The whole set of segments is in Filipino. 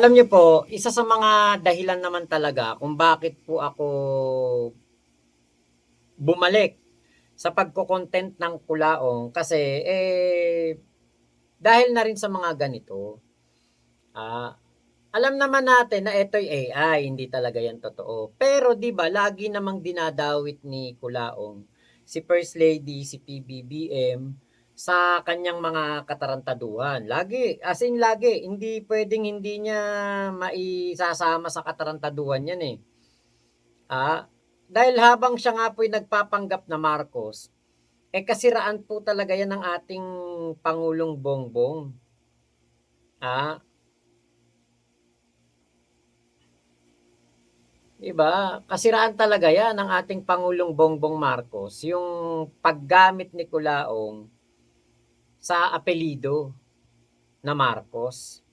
Alam niyo po, isa sa mga dahilan naman talaga kung bakit po ako bumalik sa pagko-content ng Kulaong kasi, dahil na rin sa mga ganito, ah, alam naman natin na ito'y AI, hindi talaga 'yan totoo. Pero 'di ba lagi namang dinadawit ni Kulaong si First Lady, si PBBM sa kaniyang mga katarantaduhan. Lagi, as in lagi, hindi puwedeng hindi niya maisasama sa katarantaduhan 'yan, eh. Dahil habang siya nga po'y nagpapanggap na Marcos, kasiraan po talaga 'yan ng ating Pangulong Bongbong. Ah, 'Di ba? Kasiraan talaga 'yan ng ating Pangulong Bongbong Marcos, yung paggamit ni Kulaong sa apelyido na Marcos.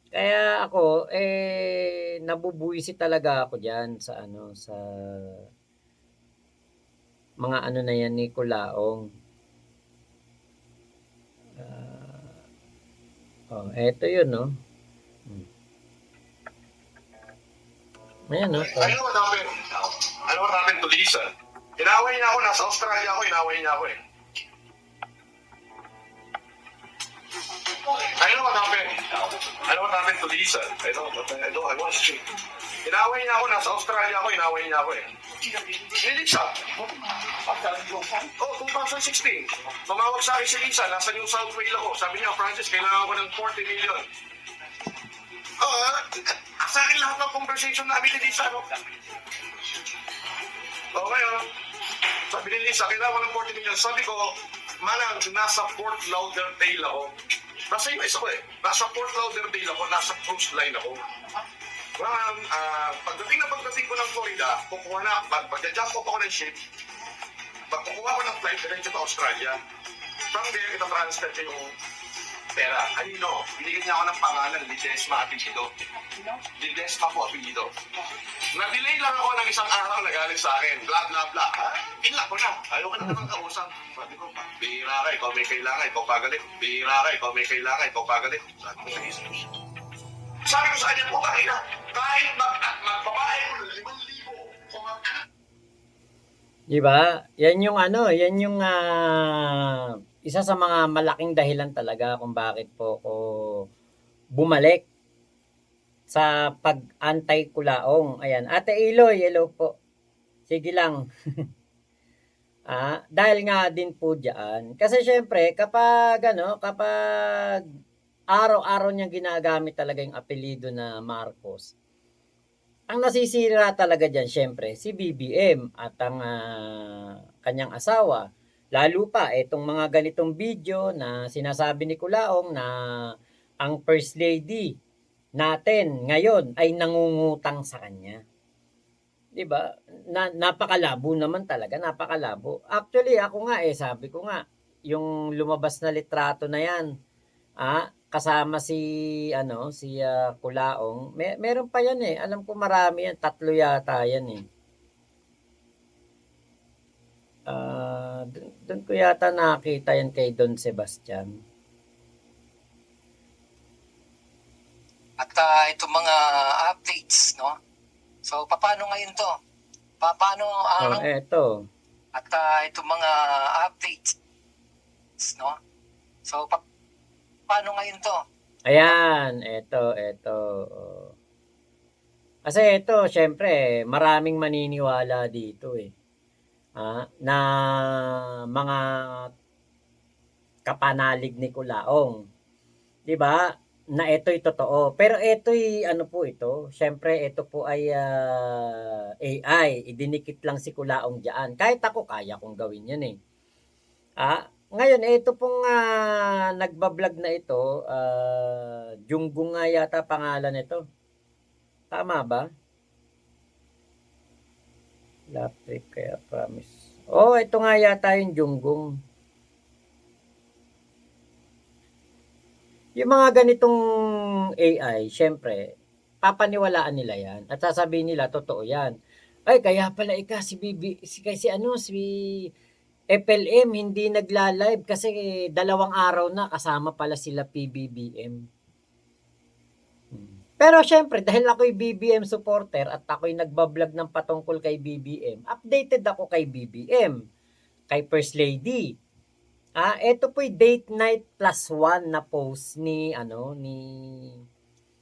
Kaya ako, nabubuwisit talaga ako diyan sa ano, sa mga ano na 'yan ni Kulaong. Eto 'yun, oh. Hmm. Ayan, oh. I know what happened. I know what happened to Lisa. Inaway niya ako, nasa Australia ako, inaway niya ako eh. I know what happened. I know what happened to Lisa. I was straight. Inaway niya ako, nasa Australia ako, inaway niya ako eh. Ni Lisa. Oh, 2016. Tumawag sa akin si Lisa, nasa New South Wales ako. Sabi niya, Francis, kailangan ko ng 40 million. Sa akin lahat ng conversation namin ni Lisa, no? Ngayon, sabi ni Lisa, kailangan ko ng 40 million. Sabi ko, Manang, nasa Fort Lauderdale ako. Nasa US ako eh. Nasa Fort Lauderdale ako, nasa cruise line ako. Pagdating ko ng Florida, kukuha na, magja-jump off ako ng ship, kukuha ko ng flight diretso to Australia. From there, itatransfer ko yung pera. Kanino? Binigyan niya ako ng pangalan, Ledesma Apelido. Ledesma po Apelido. Na-delay lang ako ng isang araw na galing sa akin. Blah, blah, blah. Pinla ko na. Ayaw ka na naman kausap. Sabi ko, bihira ka, ikaw may kailangan, ikaw pagalit. Bihira ka, ikaw may kailangan, ikaw pagalit. Sabi ko sa isip. Sabi ko sa kanya po, kahit magbabae ko ng 5,000 o mag-anak. 'Di ba? 'Yan yung ano, 'yan yung, isa sa mga malaking dahilan talaga kung bakit po ako bumalik sa pag-antay-Kulaong, ayan. Ate Iloy, hello po. Sige lang. Dahil nga din po diyan, kasi siyempre kapag ano, kapag araw-araw niyang ginagamit talaga yung apelyido na Marcos, ang nasisira talaga diyan siyempre si BBM at ang, kanyang asawa. Lalo pa itong mga ganitong video na sinasabi ni Kulaong na ang first lady natin ngayon ay nangungutang sa kanya. 'Di ba? Napakalabo naman talaga, napakalabo. Actually ako nga, sabi ko nga, yung lumabas na litrato na 'yan, kasama si ano, si, Kulaong, meron pa 'yan, alam ko marami 'yan, 3 yata 'yan, eh. Dun ko yata nakita 'yan kay Don Sebastian. At itong mga updates, no? So, paano ngayon to? Paano, Eto. At itong mga updates, no? So, paano ngayon to? Ayan, eto, oh. Kasi ito siyempre maraming maniniwala dito, na mga kapanalig ni Kulaong, 'di ba? Na ito'y totoo. Pero ito'y ano po ito, siyempre ito po ay, AI, idinikit lang si Kulaong diyan. Kahit ako kaya kong gawin 'yan, eh. Ngayon ito pong, nagba-vlog na ito, Junggong nga yata pangalan nito, tama ba? Laptop kaya promise. Ito nga yata yung Junggong. Yung mga ganitong AI, siyempre, papaniwalaan nila yan at sasabihin nila, totoo yan. Ay, kaya pala si kasi ano, si FLM hindi nagla-live kasi 2 araw na kasama pala sila PBBM. Pero syempre dahil ako'y BBM supporter at ako'y nagba-vlog ng patungkol kay BBM, updated ako kay BBM, kay First Lady. Ito po'y date night +1 na post ni ni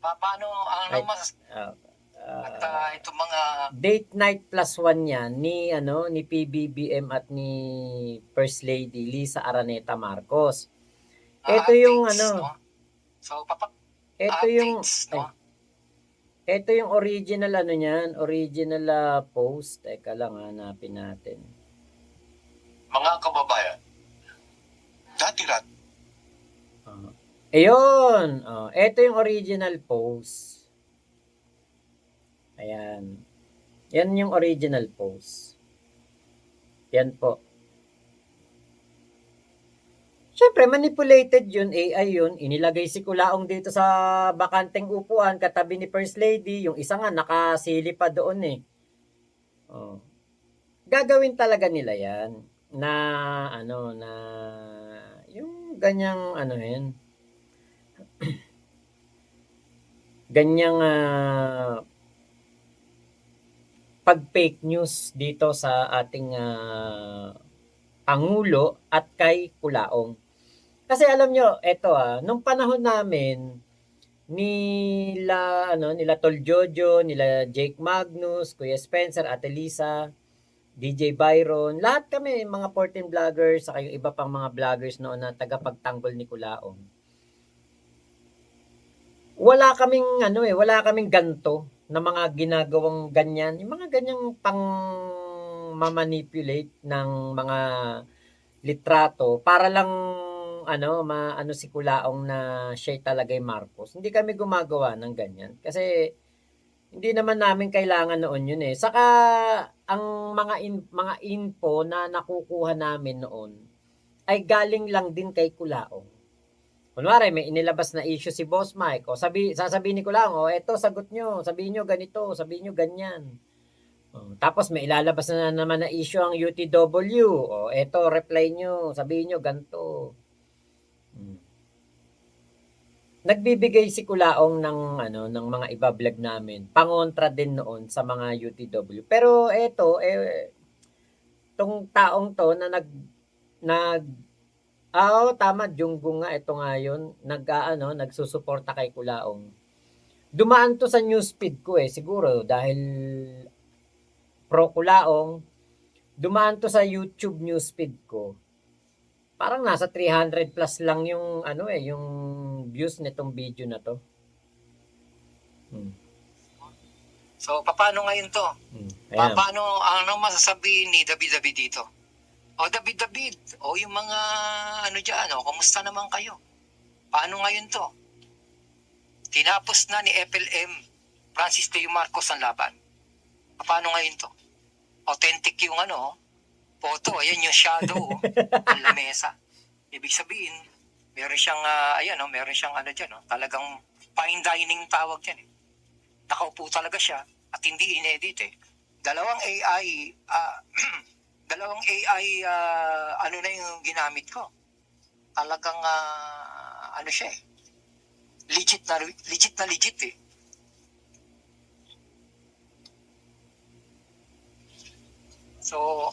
Paano ay, ang mas ah, at ah, itong mga date night +1 yan ni PBBM at ni First Lady Lisa Araneta Marcos. Ito yung updates, no? So, ito yung updates, no? ito yung original niyan, original post. Teka lang, hanapin natin. Mga kababayan, dati-rat, Ayun, ito yung original post. Ayan. Yan yung original post. Yan po. Siyempre, manipulated yun, AI yun. Inilagay si Kulaong dito sa bakanteng upuan, katabi ni First Lady. Yung isa nga, nakasili pa doon eh. Gagawin talaga nila yan. Na, na, yung ganyang, ganyang, pag-fake news dito sa ating Pangulo at kay Kulaong. Kasi alam nyo, eto nung panahon namin, nila Tol Jojo, nila Jake Magnus, Kuya Spencer, Ate Lisa, DJ Byron, lahat kami, mga 14 vloggers, saka yung iba pang mga vloggers noon na tagapagtanggol ni Kulaong. Wala kaming ganto na mga ginagawang ganyan, yung mga ganyang pang mamanipulate ng mga litrato para lang maano si Kulaong na siya talaga Marcos. Hindi kami gumagawa ng ganyan kasi hindi naman namin kailangan noon yun eh. Saka ang mga info na nakukuha namin noon ay galing lang din kay Kulaong. Kunwari, may inilabas na issue si Boss Mike. Sasabihin ni Kulaong, eto sagot nyo. Sabihin nyo ganito, sabihin nyo ganyan. Tapos may ilalabas na naman na issue ang UTW. Eto, reply nyo. Sabihin nyo ganito. Nagbibigay si Kulaong ng mga iba-vlog namin. Pangontra din noon sa mga UTW. Pero eto, tong taong to na tama, Junggo nga, ito nga yun, nagsusuporta kay Kulaong. Dumaan to sa newsfeed ko siguro dahil pro Kulaong, dumaan to sa YouTube newsfeed ko. Parang nasa 300 plus lang yung yung views nitong video na to. So, paano ngayon to? Ayan. Paano, ano masasabihin ni David dito? O David, o yung mga dyan, kumusta naman kayo? Paano ngayon to? Tinapos na ni FLM Francis Leo Marcos ang laban. Paano ngayon to? Authentic yung photo, ayan yung shadow ng lamesa. Ibig sabihin, meron siyang meron siyang dyan, talagang fine dining tawag dyan. Nakaupo talaga siya at hindi inedit Dalawang AI na yung ginamit ko. Talagang siya legit So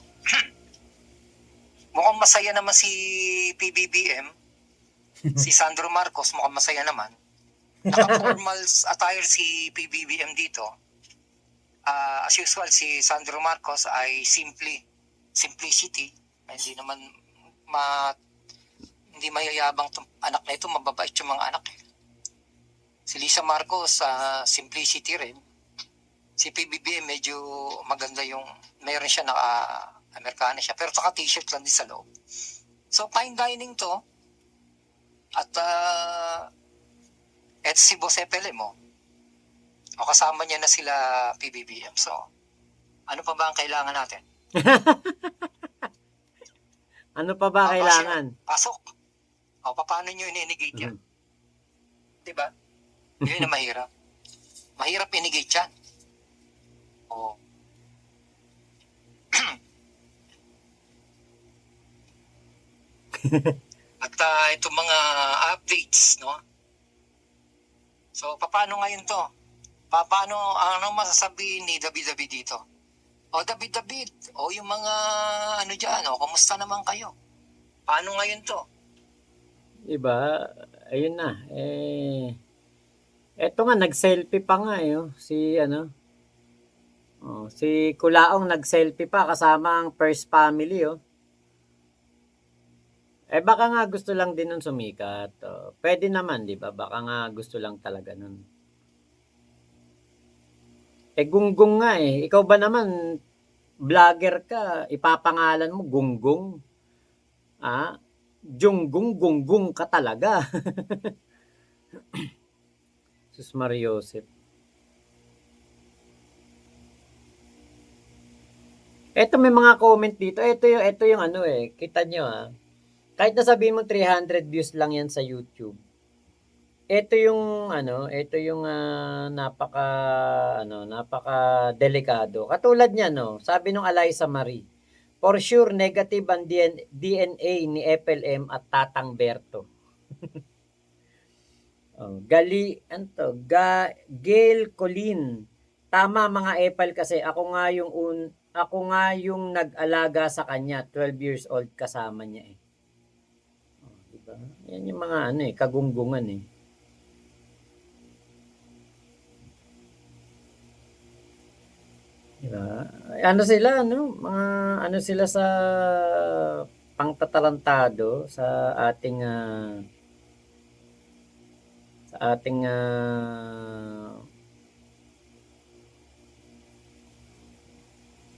mukhang masaya naman si PBBM. Si Sandro Marcos mukhang masaya naman. Naka-formal attire si PBBM dito. As usual, si Sandro Marcos ay simplicity. Hindi naman hindi mayayabang tong anak na ito, mababait yung mga anak. Si Lisa Marcos, simplicity rin. Si PBBM medyo maganda yung, mayroon siya Amerikana siya, pero saka t-shirt lang din sa loob. So, fine dining to. At eto si Boss FLM o kasama niya na sila PBBM. So, ano pa ba ang kailangan natin? Ano pa ba kailangan? Pasok. O, paano nyo ini-negate yan? Diba? Yun na mahirap. Mahirap i-negate yan. O. At itong mga updates, no? So, paano ngayon to? Paano, ano masasabihin ni David dito? O David, o yung mga ano dyan, o kamusta naman kayo? Paano ngayon to? Diba? Ayun na. Eto nga, nag-selfie pa nga si ano, si Kulaong nag-selfie pa kasama ang first family baka nga gusto lang din nun sumikat. Pwede naman, di ba? Baka nga gusto lang talaga nun. Gunggong nga Ikaw ba naman, vlogger ka, ipapangalan mo Gunggong? Junggong, gunggong ka talaga. Sus Mariosep. Eto may mga comment dito. Ito yung ano kita nyo Kahit na sabihin mo 300 views lang yan sa YouTube. Ito yung napaka delikado. Katulad niya sabi nung Eliza Marie, for sure negative ang DNA ni FLM at Tatang Berto. Gail Colin. Tama mga epal kasi ako nga yung nag-alaga sa kanya, 12 years old kasama niya diba? Yan yung mga kagunggungan Diba? Mga sila sa pangtatarantado sa ating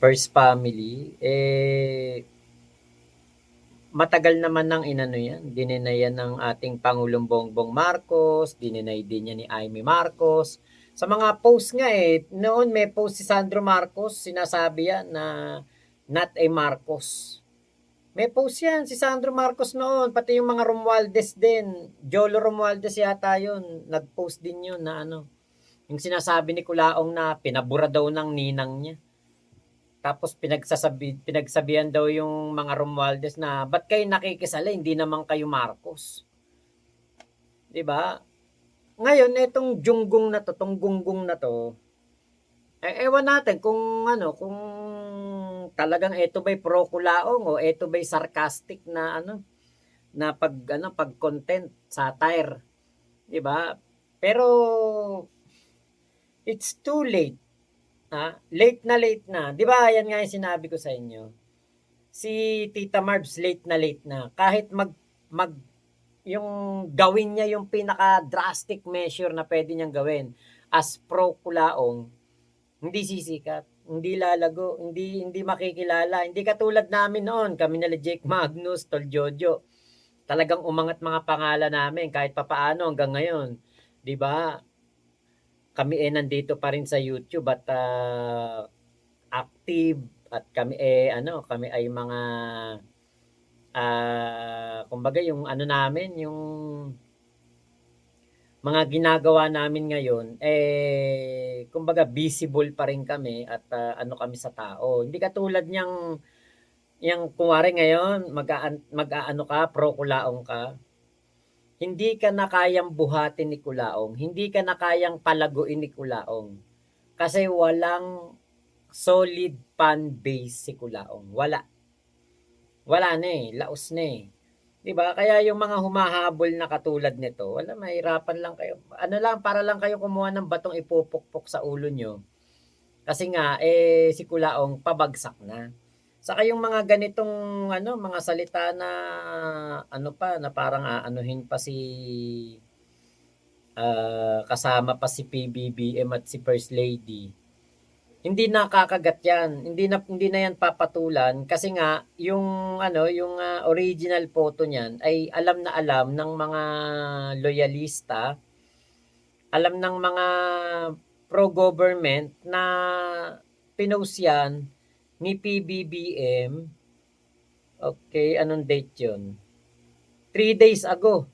first family matagal naman nang yan. Dininay yan ng ating Pangulong Bongbong Marcos, dininay din niya ni Amy Marcos. Sa mga post nga noon may post si Sandro Marcos, sinasabi yan na not a Marcos. May post yan si Sandro Marcos noon, pati yung mga Romualdez din. Jolo Romualdez yata yun, nag-post din yun na yung sinasabi ni Kulaong na pinabura daw ng ninang niya. Tapos pinagsabihan daw yung mga Romualdez na ba't kayo nakikisala, hindi naman kayo Marcos. 'Di ba? Ngayon itong junggong na to, tong gunggong na to, ewan natin kung kung talagang ito ba'y pro Kulaong o ito ba'y sarcastic na na pag content, satire. 'Di ba? Pero it's too late. Late na. 'Di ba? Yan nga yung sinabi ko sa inyo. Si Tita Marbs late na. Kahit yung gawin niya yung pinaka drastic measure na pwede niyang gawin as pro Kulaong, hindi sisikat, hindi lalago, hindi makikilala. Hindi katulad namin noon, kami nila Jake Magnus, Tol Jojo. Talagang umangat mga pangalan namin kahit papaano hanggang ngayon. 'Di ba? Kami nandito pa rin sa YouTube at active at kami kami ay mga kumbaga yung namin, yung mga ginagawa namin ngayon kumbaga visible pa rin kami at kami sa tao. Hindi katulad niyang yang kunwari ngayon mag-aano ka, pro Kulaong ka. Hindi ka na kayang buhatin ni Kulaong, hindi ka na kayang palaguin ni Kulaong. Kasi walang solid fan base si Kulaong. Wala na laos na 'Di ba? Kaya yung mga humahabol na katulad nito, wala, mahirapan lang kayo. Para lang kayo kumuha ng batong ipupukpok sa ulo nyo. Kasi nga si Kulaong pabagsak na. Saka yung mga ganitong mga salita na na parang aanuhin pa si kasama pa si PBBM at si First Lady. Hindi nakakagat yan. Hindi na yan papatulan kasi nga yung yung original photo niyan ay alam na alam ng mga loyalista, alam ng mga pro-government na pinost yan ni PBBM. Okay, anong date yun? 3 days ago.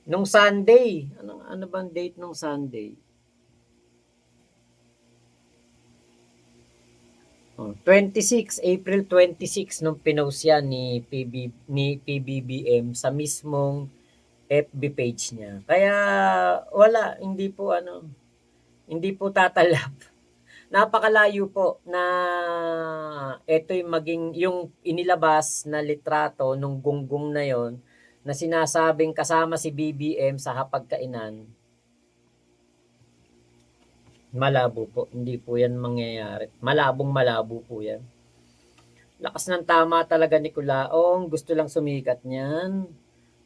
Nung Sunday. Ano bang date nung Sunday? 26, April 26 nung pinost yan ni PBBM sa mismong FB page niya. Kaya wala, hindi po tatalab. Napakalayo po na ito'y maging yung inilabas na litrato nung gunggong na yon na sinasabing kasama si BBM sa hapagkainan. Malabo po, hindi po yan mangyayari. Malabong-malabo po yan. Lakas ng tama talaga ni Kulaong, gusto lang sumikat niyan.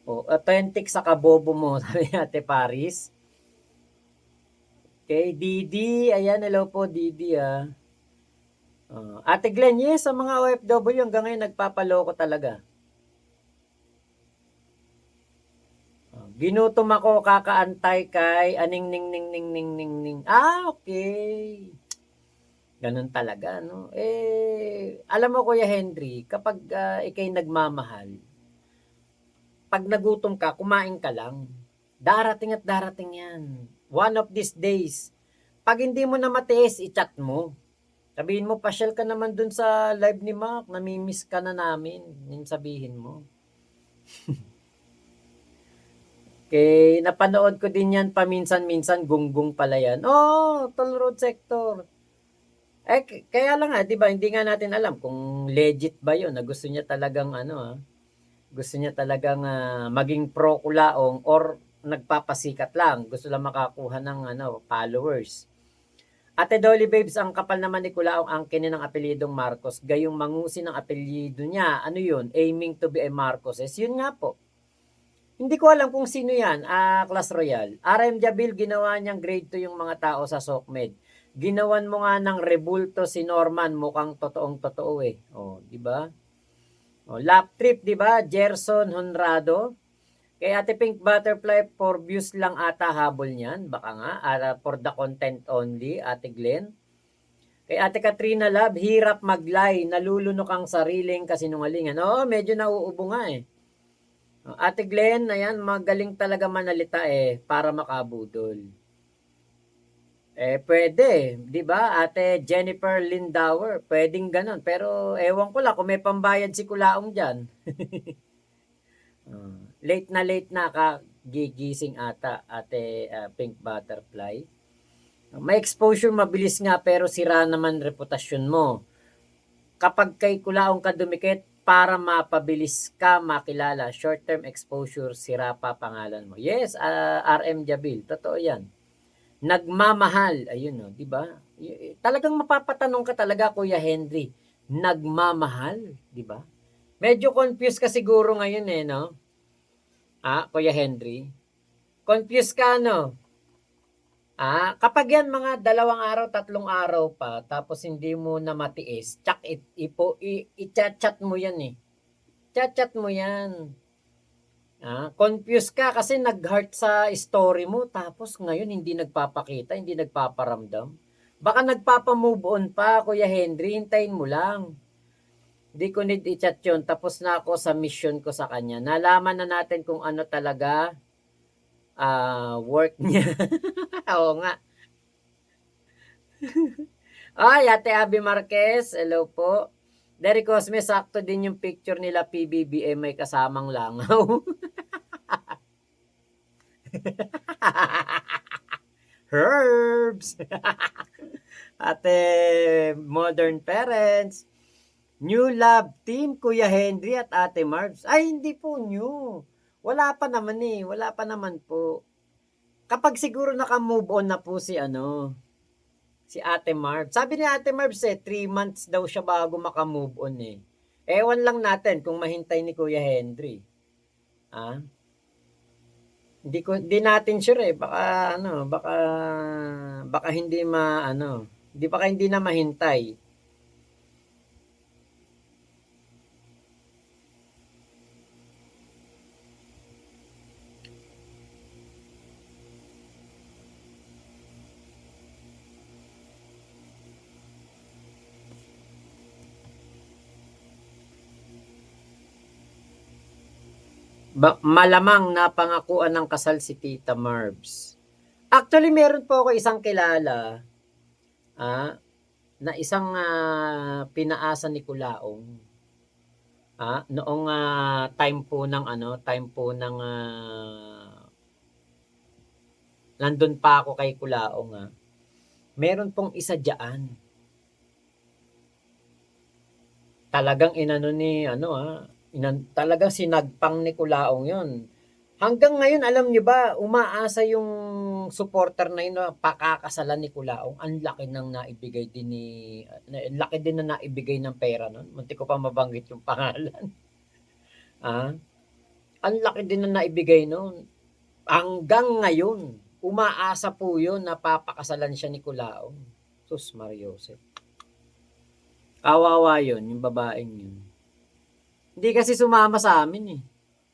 O, authentic sa kabobo mo, sabi ni Ate Paris. Okay, Didi, ayan, hello po Didi Ate Glenn, yes, sa mga OFW hanggang ngayon nagpapaloko talaga. Ginutom ako kakaantay kay aning ning ning ning ning ning ning. Okay. Ganun talaga, no? Alam mo Kuya Henry, kapag ikay nagmamahal, pag nagutom ka, kumain ka lang. Darating at darating yan. One of these days. Pag hindi mo na matiis, i-chat mo. Sabihin mo, pasyal ka naman dun sa live ni Mac, namimiss ka na namin. Yung sabihin mo. Okay, napanood ko din yan paminsan-minsan, gunggong pala yan. Oh, Toll Road Sector. Kaya lang di ba, hindi nga natin alam kung legit ba yun, na gusto niya talagang gusto niya talagang maging pro Kulaong or nagpapasikat lang, gusto lang makakuha ng followers. Ate Dolly Babes, ang kapal naman ni Kulaong angkinin ng apelyidong Marcos, gayong mangusi ng apelyido niya, ano yun, aiming to be a Marcoses, yun nga po. Hindi ko alam kung sino yan, Class Royale. RM Jabil, ginawa niyang grade 2 yung mga tao sa SOCMED. Ginawan mo nga ng rebulto si Norman, mukhang totoong-totoo di ba? Lap trip, di ba? Gerson Honrado. Kay Ate Pink Butterfly, for views lang ata habol niyan. Baka nga, for the content only, Ate Glenn. Kay Ate Katrina Love, hirap maglay, nalulunok ang sariling kasinungalingan. Medyo nauubo nga Ate Glenn, ayan, magaling talaga manalita para makabudol. Pwede, di ba? Ate Jennifer Lindauer, pwedeng ganon. Pero ewan ko lang kung may pambayad si Kulaong dyan. Late na gigising ata, Ate Pink Butterfly. May exposure mabilis nga pero sira naman reputasyon mo. Kapag kay Kulaong ka dumikit, para mapabilis ka makilala, short-term exposure, sira pa pangalan mo. Yes, RM Jabil, totoo yan. Nagmamahal, ayun di ba? Talagang mapapatanong ka talaga, Kuya Henry, nagmamahal, di ba? Medyo confused ka siguro ngayon no? Kuya Henry? Confused ka, no? Kapag yan mga 2 araw, 3 araw pa, tapos hindi mo na matiis, i-chat mo yan Chat mo yan. Confused ka kasi nag-heart sa story mo, tapos ngayon hindi nagpapakita, hindi nagpaparamdam. Baka nagpapa-move on pa, Kuya Henry, hintayin mo lang. Hindi ko need i-chat yun, tapos na ako sa mission ko sa kanya. Nalaman na natin kung ano talaga work niya. Oo nga. Ay, Ate Abby Marquez, hello po. Derek Cosme, sakto din yung picture nila PBBM, may kasamang langaw. Herbs! Ate Modern Parents. New Love Team, Kuya Henry at Ate Marbs. Ay, hindi po new. Wala pa naman wala pa naman po. Kapag siguro naka-move on na po si Ate Marbs. Sabi ni Ate Marbs 3 months daw siya bago maka-move on Ewan lang natin kung mahintay ni Kuya Henry. Hindi natin sure baka hindi baka hindi na mahintay. Malamang napangakuan ng kasal si Tita Marbs. Actually, meron po ako isang kilala na isang pinaasa ni Kulaong. Noong, time po ng ano, time po ng, nandun pa ako kay Kulaong, meron pong isa diyaan. Talagang inano ni ano, talagang sinagpang ni Kulaong 'yun. Hanggang ngayon alam niyo ba, umaasa yung supporter na 'yun na pakakasalan ni Kulaong. Ang laki ng naibigay din ni laki din na naibigay ng pera nun, muntik ko pa mabanggit yung pangalan. Ah, ang laki din na naibigay nun. Hanggang ngayon, umaasa po 'yun na papakasalan siya ni Kulaong. Sus Mariosep. Kawawa 'yun, yung babaeng 'yun. Hindi kasi sumama sa amin, eh.